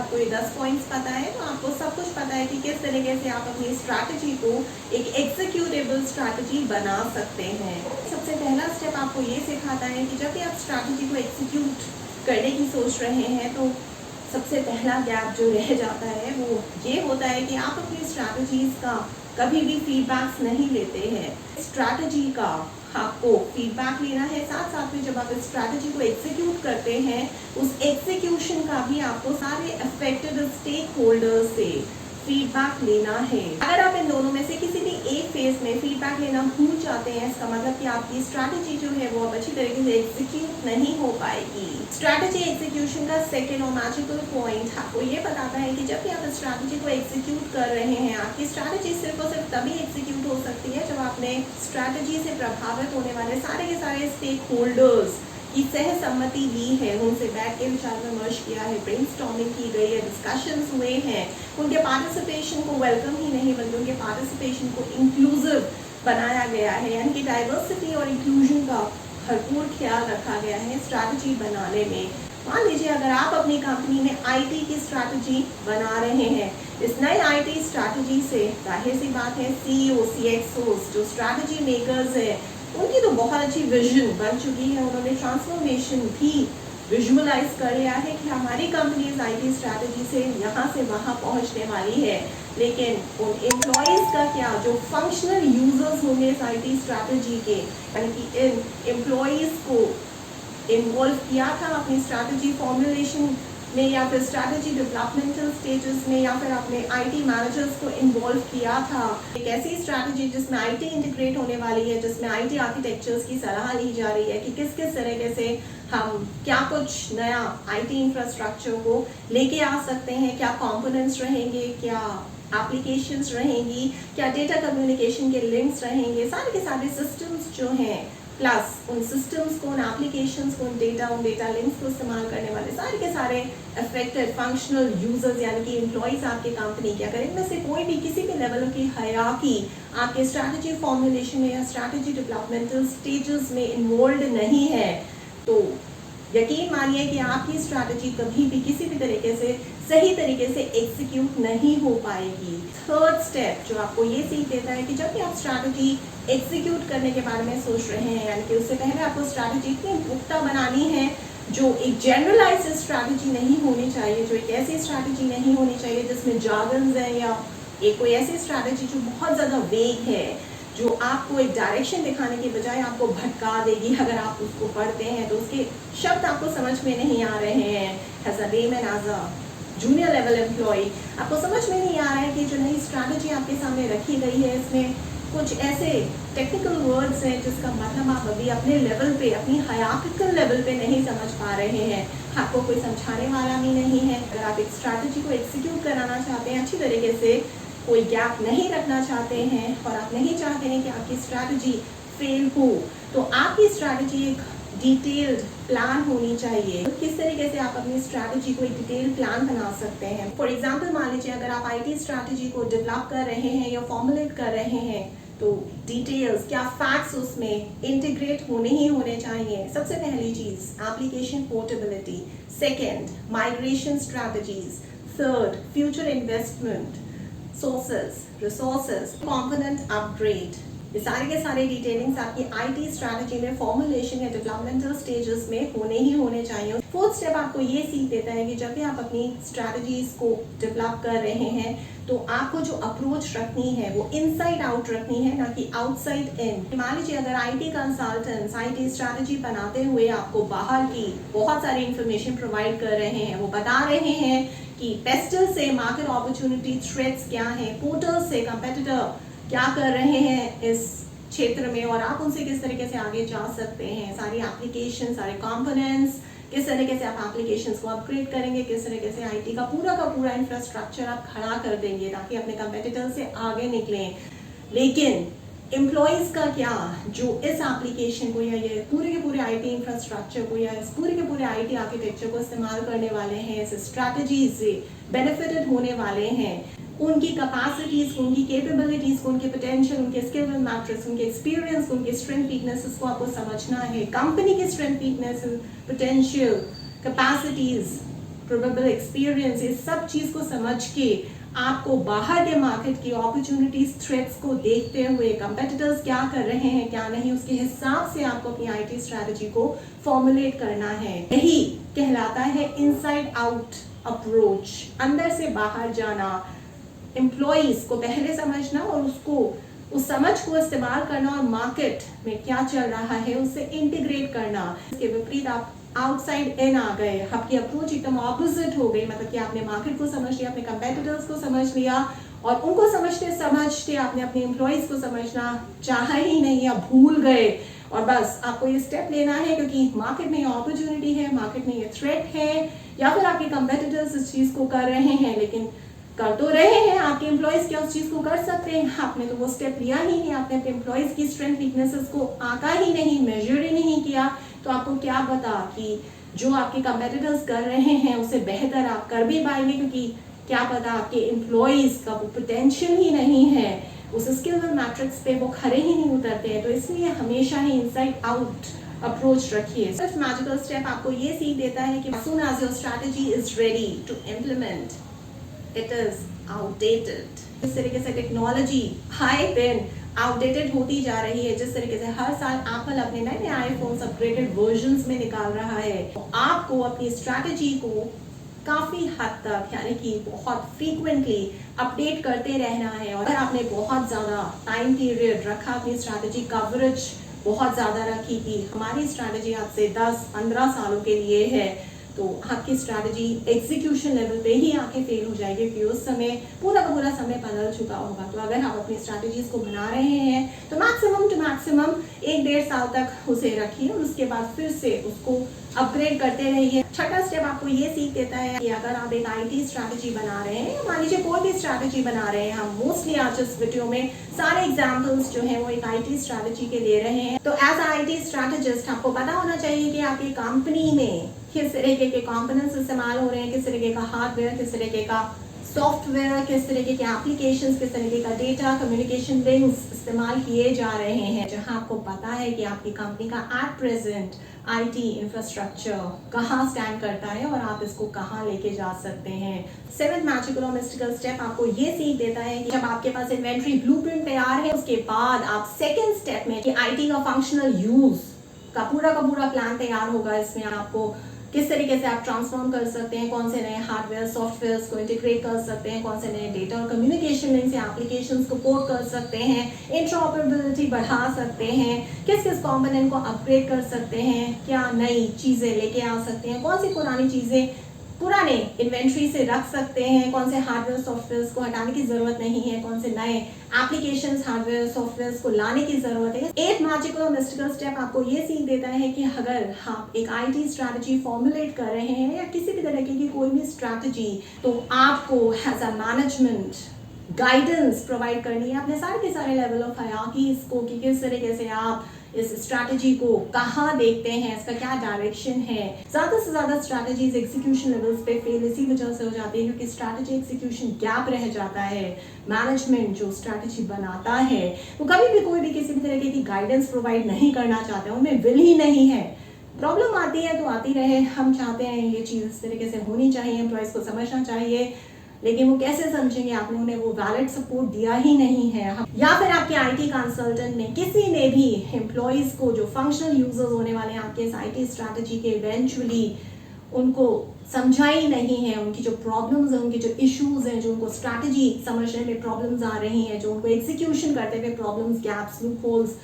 आपको ये 10 पॉइंट्स पता है तो आपको सब कुछ पता है कि किस तरीके से आप अपनी स्ट्रैटेजी को एक एग्जीक्यूटेबल स्ट्रैटेजी बना सकते हैं। सबसे पहला स्टेप आपको ये सिखाता है कि जब भी आप स्ट्रैटेजी को एग्जीक्यूट करने की सोच रहे हैं तो सबसे पहला गैप जो रह जाता है वो ये होता है कि आप अपनी स्ट्रैटेजीज का कभी भी फीडबैक्स नहीं लेते हैं। स्ट्रैटेजी का आपको फीडबैक लेना है, साथ साथ में जब आप इस स्ट्रैटेजी को एग्जीक्यूट करते हैं उस एग्जीक्यूशन का भी आपको सारे अफेक्टेड स्टेक होल्डर्स से फीडबैक लेना है। अगर आप इन दोनों में से किसी भी एक फेज में फीडबैक लेना भूल जाते हैं, इसका मतलब कि आपकी स्ट्रैटेजी जो है वो अब अच्छी तरीके से एग्जीक्यूट नहीं हो पाएगी। स्ट्रैटेजी एग्जीक्यूशन का सेकेंड और मैजिकल पॉइंट आपको ये बताता है कि जब भी आप स्ट्रैटेजी को एग्जीक्यूट कर रहे हैं, आपकी स्ट्रैटेजी सिर्फ और सिर्फ तभी एग्जीक्यूट हो सकती है जब आपने स्ट्रैटेजी से प्रभावित होने वाले सारे के सारे स्टेक होल्डर्स की सहसम्मति ली है, उनसे बैठ के विचार विमर्श किया है, ब्रेनस्टॉर्मिंग की गई है, डिस्कशंस हुए हैं, उनके पार्टिसिपेशन को वेलकम ही नहीं बल्कि उनके पार्टिसिपेशन को इंक्लूसिव बनाया गया है, यानी कि डाइवर्सिटी और इंक्लूजन का भरपूर ख्याल रखा गया है स्ट्रैटेजी बनाने में। मान लीजिए अगर आप अपनी कंपनी में आईटी की स्ट्रैटेजी बना रहे हैं, इस नए आईटी स्ट्रैटेजी से जाहिर सी बात है सीईओ सीएक्सओस जो स्ट्रैटेजी मेकर्स है उनकी तो बहुत अच्छी विजन बन चुकी है, उन्होंने ट्रांसफॉर्मेशन भी विजुअलाइज कर लिया है कि हमारी कंपनी आईटी स्ट्रैटेजी से यहाँ से वहाँ पहुँचने वाली है। लेकिन उन एम्प्लॉयज़ का क्या, जो फंक्शनल यूजर्स होंगे इस आईटी स्ट्रैटेजी के, यानी कि इन एम्प्लॉयज़ को इन्वॉल्व किया था अपनी स्ट्रैटेजी फॉर्मुलेशन में या फिर स्ट्रैटेजी डेवलपमेंटल स्टेजेस में या फिर अपने आईटी मैनेजर्स को इन्वॉल्व किया था। एक ऐसी स्ट्रैटेजी जिसमें आईटी इंटीग्रेट होने वाली है, जिसमें आईटी आर्किटेक्चर्स की सलाह ली जा रही है कि किस किस तरीके से हम क्या कुछ नया आईटी इंफ्रास्ट्रक्चर को लेके आ सकते हैं, क्या कंपोनेंट्स रहेंगे, क्या एप्लीकेशंस रहेंगी, क्या डेटा कम्युनिकेशन के लिंक्स रहेंगे, सारे के सारे सिस्टम्स जो हैं प्लस उन सिस्टम्स को, उन एप्लीकेशंस को, उन डेटा लिंक्स को इस्तेमाल करने वाले सारे के सारे अफेक्टेड फंक्शनल यूजर्स यानी कि एम्प्लॉयज आपके कंपनी के, अगर इनमें से कोई भी किसी भी लेवल की हयाकी आपके स्ट्रैटेजी फॉर्मुलेशन में या स्ट्रैटेजी डेवलपमेंटल स्टेजेस में इन्वॉल्व नहीं है तो यकीन मानिए कि आपकी स्ट्रैटेजी कभी भी किसी भी तरीके से सही तरीके से एग्जीक्यूट नहीं हो पाएगी। थर्ड स्टेप जो आपको ये सीख देता है कि जब भी आप स्ट्रैटेजी एग्जीक्यूट करने के बारे में सोच रहे हैं, यानी कि उससे पहले आपको स्ट्रैटेजी इतनी पुख्ता बनानी है जो एक जनरलाइज्ड स्ट्रैटेजी नहीं होनी चाहिए, जो एक ऐसी स्ट्रैटेजी नहीं होनी चाहिए जिसमें जार्गन्स हैं या एक कोई ऐसी स्ट्रैटेजी जो बहुत ज़्यादा वेग है, जो आपको एक डायरेक्शन दिखाने के बजाय आपको भटका देगी। अगर आप उसको पढ़ते हैं तो उसके शब्द आपको समझ में नहीं आ रहे हैं। As a layman, as a junior level employee आपको समझ में नहीं आ रहा है कि जो नई स्ट्रैटेजी आपके सामने रखी गई है इसमें कुछ ऐसे टेक्निकल वर्ड्स हैं जिसका मतलब आप अभी अपने लेवल पे, अपनी हायरार्किकल लेवल पे नहीं समझ पा रहे हैं, आपको कोई समझाने वाला भी नहीं है। अगर आप एक स्ट्रैटेजी को एग्जीक्यूट कराना चाहते हैं, अच्छी तरीके से कोई गैप नहीं रखना चाहते हैं और आप नहीं चाहते हैं कि आपकी स्ट्रैटेजी फेल हो, तो आपकी स्ट्रैटेजी एक डिटेल्ड प्लान होनी चाहिए। तो किस तरीके से आप अपनी स्ट्रैटेजी को एक डिटेल्ड प्लान बना सकते हैं। फॉर एग्जांपल मान लीजिए अगर आप आईटी स्ट्रैटेजी को डेवलप कर रहे हैं या फॉर्मुलेट कर रहे हैं तो डिटेल्स, क्या फैक्ट्स उसमें इंटीग्रेट होने ही होने चाहिए। सबसे पहली चीज application portability, second migration strategies, third future investment, sources, resources, component upgrade, ये सारे के सारे डिटेलिंग्स आपकी आईटी स्ट्रैटेजी में फॉर्मुलेशन या डेवलपमेंटल स्टेजेस में होने ही होने चाहिए। फोर्थ स्टेप आपको ये सीख देता है कि जब भी आप अपनी स्ट्रैटेजीज को डेवलप कर रहे हैं तो आपको जो अप्रोच रखनी है वो इनसाइड आउट रखनी है, ना कि आउटसाइड इन। मान लीजिए अगर आईटी कंसल्टेंट्स आईटी स्ट्रैटेजी बनाते हुए आपको बाहर की बहुत सारी इंफॉर्मेशन प्रोवाइड कर रहे हैं, वो बता रहे हैं कि पेस्टल से मार्केट अपॉर्चुनिटी थ्रेट्स क्या हैं, पोर्टल से कंपेटिटर क्या कर रहे हैं इस क्षेत्र में और आप उनसे किस तरीके से आगे जा सकते हैं, सारी एप्लीकेशन, सारे कंपोनेंट्स, किस तरीके से आप एप्लीकेशंस को अपग्रेड करेंगे, किस तरीके से आईटी का पूरा इंफ्रास्ट्रक्चर आप खड़ा कर देंगे ताकि अपने कंपेटिटर से आगे निकलें। लेकिन एम्प्लॉयज़ का क्या, जो इस एप्लीकेशन को या ये पूरे के पूरे आईटी इंफ्रास्ट्रक्चर को या इस पूरे के पूरे आईटी आर्किटेक्चर को इस्तेमाल करने वाले हैं, इस स्ट्रैटेजी से बेनिफिटेड होने वाले हैं, उनकी कैपेसिटीज, उनकी कैपेबिलिटीज, उनके पोटेंशियल, उनके स्किल मैट्रिक्स, उनके एक्सपीरियंस, उनके स्ट्रेंथ वीकनेसेस को आपको समझना है। कंपनी के strength weaknesses, potential, capacities probable experience, ये सब चीज को समझ के आपको बाहर के मार्केट की अपॉर्चुनिटीज, थ्रेट्स को देखते हुए कंपेटिटर्स क्या कर रहे हैं क्या नहीं, उसके हिसाब से आपको अपनी आईटी स्ट्रैटेजी को फॉर्मुलेट करना है। यही कहलाता है इनसाइड आउट अप्रोच, अंदर से बाहर जाना, एम्प्लॉइज को पहले समझना और उसको उस समझ को इस्तेमाल करना और मार्केट में क्या चल रहा है उससे इंटीग्रेट करना। इसके विपरीत आप आउटसाइड इन आ गए, आपकी अप्रोच एकदम ऑपोजिट हो गई, मतलब कि आपने मार्केट को समझ लिया, अपने कंपेटिटर्स को समझ लिया और उनको समझते समझते आपने अपने एम्प्लॉइज को समझना चाहा ही नहीं या भूल गए। और बस आपको ये स्टेप लेना है क्योंकि मार्केट में ये अपॉर्चुनिटी है, मार्केट में ये थ्रेट है, या फिर आपके कंपेटिटर्स इस चीज को कर रहे हैं लेकिन कर तो रहे हैं, आपके एम्प्लॉइज क्या उस चीज को कर सकते हैं? आपने तो वो स्टेप लिया ही नहीं, आपने अपने एम्प्लॉइज की स्ट्रेंथ वीकनेसेस को आंका ही नहीं, मेजर ही नहीं किया, तो आपको क्या पता कि जो आपके कंपेटिटर्स कर रहे हैं उससे बेहतर आप कर भी पाएंगे, क्योंकि क्या पता आपके एम्प्लॉइज का वो पोटेंशियल ही नहीं है, उस स्किल मैट्रिक्स पे वो खड़े ही नहीं उतरते हैं। तो इसलिए हमेशा ही इनसाइड आउट अप्रोच रखिए। सिर्फ मैजिकल स्टेप आपको ये सीख देता है कि as soon as your strategy is ready to implement, it is outdated। इस तरीके से टेक्नोलॉजी हाई दिन आउटडेटेड होती जा रही है, जिस तरीके से हर साल एप्पल अपने नए नए आईफोन्स अपग्रेडेड वर्जन्स में निकाल रहा है, तो आपको अपनी स्ट्रैटेजी को काफी हद तक यानी कि बहुत फ्रीक्वेंटली अपडेट करते रहना है। और अगर आपने बहुत ज्यादा टाइम पीरियड रखा अपनी स्ट्रैटेजी कवरेज बहुत ज्यादा रखी कि हमारी स्ट्रैटेजी आज से 10-15 सालों के लिए है, तो आपकी स्ट्रैटेजी एग्जीक्यूशन लेवल पे ही आके फेल हो जाएगी क्योंकि उस समय पूरा का पूरा समय बदल चुका होगा। तो अगर आप अपनी स्ट्रैटेजीज को बना रहे हैं तो मैक्सिमम टू मैक्सिमम 1-1.5 साल तक उसे रखिए और उसके बाद फिर से उसको अपग्रेड करते रहिए। छठा स्टेप आपको ये सीख देता है कि अगर आप एक आईटी स्ट्रैटेजी बना रहे हैं, मान लीजिए कोई भी स्ट्रैटेजी बना रहे हैं, हम मोस्टली आज इस वीडियो में सारे एग्जांपल्स जो हैं वो एक आईटी स्ट्रैटेजी के ले रहे हैं। तो एज आईटी स्ट्रैटेजिस्ट आपको पता होना चाहिए कि आपकी कंपनी में किस तरीके के कंपोनेंट्स इस्तेमाल हो रहे हैं, किस तरीके का हार्डवेयर, किस तरीके का सॉफ्टवेयर, किस तरीके के एप्लीकेशंस, किस तरीके का डेटा कम्युनिकेशन लिंक्स इस्तेमाल किए जा रहे हैं। जहां आपको पता है कि आपकी कंपनी का एट प्रेजेंट आईटी इंफ्रास्ट्रक्चर कहाँ स्टैंड करता है और आप इसको कहाँ लेके जा सकते हैं। सेवेंथ मैजिकल और मिस्टिकल स्टेप आपको ये सीख देता है कि जब आपके पास इन्वेंट्री ब्लूप्रिंट तैयार है, उसके बाद आप सेकेंड स्टेप में कि आईटी का फंक्शनल यूज का पूरा प्लान तैयार होगा। इसमें आपको किस तरीके से आप ट्रांसफॉर्म कर सकते हैं, कौन से नए हार्डवेयर सॉफ्टवेयर को इंटीग्रेट कर सकते हैं, कौन से नए डेटा और कम्युनिकेशन लिंक्स या एप्लीकेशंस को पोर्ट कर सकते हैं, इंटरऑपरेबिलिटी बढ़ा सकते हैं, किस किस कंपोनेंट को अपग्रेड कर सकते हैं, क्या नई चीजें लेके आ सकते हैं, कौन सी पुरानी चीजें पुराने इन्वेंट्री से रख सकते हैं, कौन से हार्डवेयर सॉफ्टवेयर को हटाने की जरूरत नहीं है, कौन से नए एप्लीकेशंस हार्डवेयर सॉफ्टवेयर को लाने की जरूरत है। एट मैजिकल और मिस्टिकल स्टेप आपको ये सीख देता है कि अगर आप एक आईटी स्ट्रैटेजी फॉर्मुलेट कर रहे हैं या किसी भी तरह की कोई भी स्ट्रैटेजी, तो आपको as a management guidance provide करनी है अपने सारे के सारे लेवल ऑफ हायरार्कीज को कि किस तरीके से आप इस स्ट्रैटेजी को कहाँ देखते हैं, इसका क्या डायरेक्शन है। ज्यादा से ज्यादा स्ट्रैटेजीज एग्जीक्यूशन लेवल्स पे फेल इसी वजह से हो जाती है क्योंकि स्ट्रैटेजी एग्जीक्यूशन गैप रह जाता है। मैनेजमेंट जो स्ट्रैटेजी बनाता है वो कभी भी कोई भी किसी भी तरह की गाइडेंस प्रोवाइड नहीं करना चाहते, उनमें विल ही नहीं है। प्रॉब्लम आती है तो आती रहे, हम चाहते हैं ये चीज इस तरीके से होनी चाहिए, एम्प्लॉइज को समझना चाहिए, लेकिन वो कैसे समझेंगे, आपने उन्हें वो वैलिड सपोर्ट दिया ही नहीं है। या फिर आपके आईटी कंसल्टेंट ने किसी ने भी एम्प्लॉइज को जो फंक्शनल यूजर्स होने वाले हैं आपके इस आईटी स्ट्रैटेजी के इवेंचुअली उनको समझा ही नहीं है, उनकी जो प्रॉब्लम्स हैं, उनके जो इश्यूज हैं, जो उनको स्ट्रैटेजी समझने में प्रॉब्लम्स आ रही हैं, जो उनको एग्जीक्यूशन करते हुए प्रॉब्लम्स, गैप्स, लूप होल्स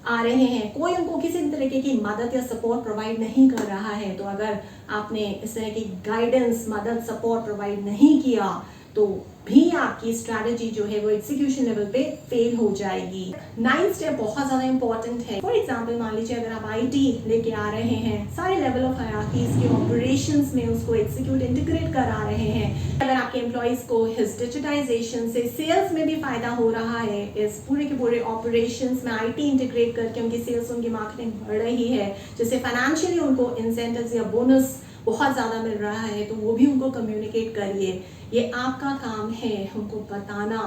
आ रहे हैं, कोई उनको किसी भी तरीके की मदद या सपोर्ट प्रोवाइड नहीं कर रहा है। तो अगर आपने इस तरह की गाइडेंस, मदद, सपोर्ट प्रोवाइड नहीं किया तो भी आपकी स्ट्रैटेजी जो है वो एग्जीक्यूशन लेवल पे फेल हो जाएगी। 9th स्टेप बहुत ज्यादा इंपॉर्टेंट है। फॉर एग्जांपल मान लीजिए अगर आप आईटी लेके आ रहे हैं, सारे लेवल ऑफ हायरार्कीज के ऑपरेशंस में उसको एग्जीक्यूट इंटीग्रेट करा रहे हैं, अगर आपके एम्प्लॉइज को इस डिजिटाइजेशन से सेल्स में भी फायदा हो रहा है, इस पूरे के पूरे ऑपरेशंस में आईटी इंटीग्रेट करके उनकी सेल्स, उनकी मार्केटिंग बढ़ रही है, जिससे फाइनेंशियली उनको इंसेंटिव्स या बोनस बहुत ज़्यादा मिल रहा है, तो वो भी उनको कम्युनिकेट करिए। ये आपका काम है उनको बताना।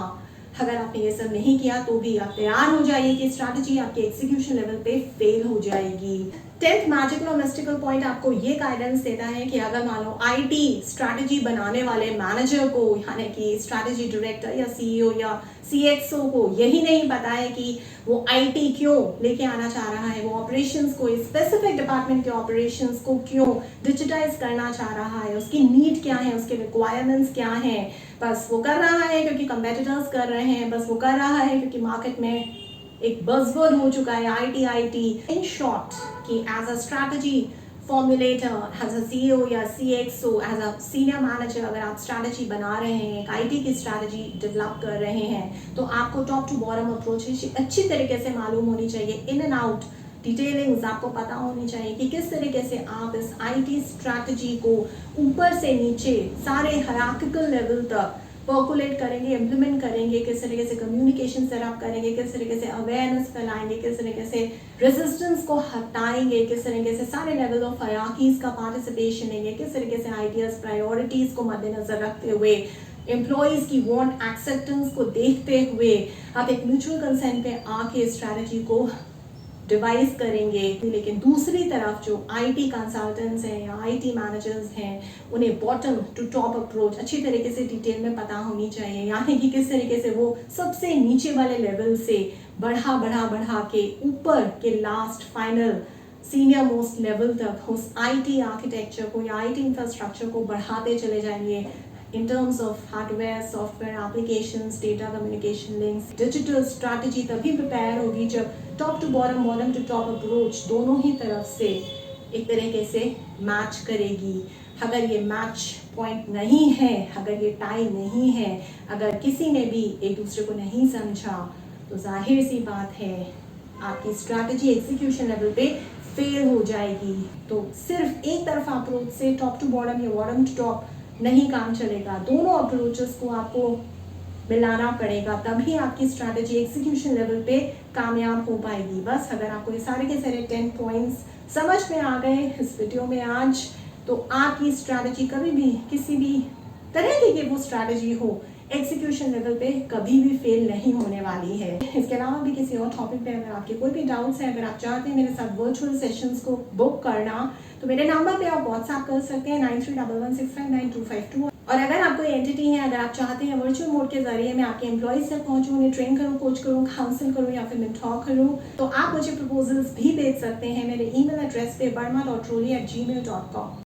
अगर आपने ये सब नहीं किया तो भी आप तैयार हो जाइए कि स्ट्रैटेजी आपके एग्जीक्यूशन लेवल पे फेल हो जाएगी। 10th मैजिकल और मिस्टिकल पॉइंट आपको ये गाइडेंस देता है कि अगर मान लो आईटी स्ट्रैटेजी बनाने वाले मैनेजर को, यानी कि स्ट्रैटेजी डायरेक्टर या सीईओ या सीएक्सओ को यही नहीं पता है कि वो आईटी क्यों लेके आना चाह रहा है, वो ऑपरेशंस को, स्पेसिफिक डिपार्टमेंट के ऑपरेशंस को क्यों डिजिटाइज करना चाह रहा है, उसकी नीड क्या है, उसके रिक्वायरमेंट्स क्या हैं, बस वो कर रहा है क्योंकि कंपेटिटर्स कर रहे हैं, बस वो कर रहा है क्योंकि मार्केट में एक बज़वर्ड हो चुका है आईटी। इन शॉर्ट कि as a strategy formulator, as a CEO या CXO, as a senior manager, अगर आप स्ट्रैटेजी बना रहे हैं, एक आईटी की स्ट्रैटेजी डेवलप कर रहे हैं, तो आपको टॉप टू बॉटम अप्रोच अच्छी तरीके से मालूम होनी चाहिए। इन एंड आउट डिटेलिंग्स आपको पता होनी चाहिए कि किस तरीके से आप इस आईटी स्ट्रैटेजी को ऊपर से नीचे सारे हायरार्किकल लेवल तक पर्कुलेट करेंगे, इम्प्लीमेंट करेंगे, किस तरीके से कम्युनिकेशन सेटअप करेंगे, किस तरीके से अवेयरनेस फैलाएंगे, किस तरीके से रेजिस्टेंस को हटाएंगे, किस तरीके से सारे लेवल ऑफ हायरार्कीज का पार्टिसिपेशन लेंगे, किस तरीके से आइडियाज प्रायोरिटीज को मद्देनजर रखते हुए, एम्प्लॉयज की वांट एक्सेप्टेंस को देखते हुए आप एक म्यूचुअल कंसेंट पे आके स्ट्रैटेजी को डिवाइस करेंगे। लेकिन दूसरी तरफ जो आईटी कंसल्टेंट्स हैं या आईटी मैनेजर्स हैं, उन्हें बॉटम टू टॉप अप्रोच अच्छी तरीके से डिटेल में पता होनी चाहिए, यानी कि किस तरीके से वो सबसे नीचे वाले लेवल से बढ़ा के ऊपर के last final senior most level तक उस आईटी आर्किटेक्चर को या आईटी इंफ्रास्ट्रक्चर को बढ़ाते चले जाएंगे in terms of hardware, software, applications, data communication links. Digital strategy तभी प्रिपेयर होगी जब top to bottom, bottom to top approach दोनों ही तरफ से एक तरीके से मैच करेगी। अगर ये मैच पॉइंट नहीं है, अगर ये टाई नहीं है, अगर किसी ने भी एक दूसरे को नहीं समझा, तो जाहिर सी बात है आपकी स्ट्रैटेजी एग्जीक्यूशन लेवल पे फेल हो जाएगी। तो सिर्फ एक तरफा अप्रोच से टॉप टू बॉटम या बॉटम टू टॉप नहीं काम चलेगा, दोनों अप्रोचेस को आपको मिलाना पड़ेगा, तभी आपकी स्ट्रैटेजी एग्जीक्यूशन लेवल पे कामयाब हो पाएगी। बस अगर आपको ये सारे के सारे 10 पॉइंट्स समझ में आ गए इस वीडियो में आज, तो आपकी स्ट्रैटेजी कभी भी किसी भी तरह की वो स्ट्रैटेजी हो, एग्जीक्यूशन लेवल पे कभी भी फेल नहीं होने वाली है। इसके अलावा भी किसी और टॉपिक पे अगर आपके कोई भी डाउट्स हैं, अगर आप चाहते हैं मेरे साथ वर्चुअल सेशंस को बुक करना, तो मेरे नंबर पे आप व्हाट्सएप कर सकते हैं 9311659252। और अगर आप कोई एंटिटी है, अगर आप चाहते हैं वर्चुअल मोड के जरिए मैं आपके एम्प्लॉइज तक पहुंचूं, उन्हें ट्रेन करूं, कोच करूं, काउंसिल करूं या फिर मेंटोर करूं, तो आप मुझे प्रपोजल्स भी भेज सकते हैं मेरे email एड्रेस पे burma.roli@gmail.com।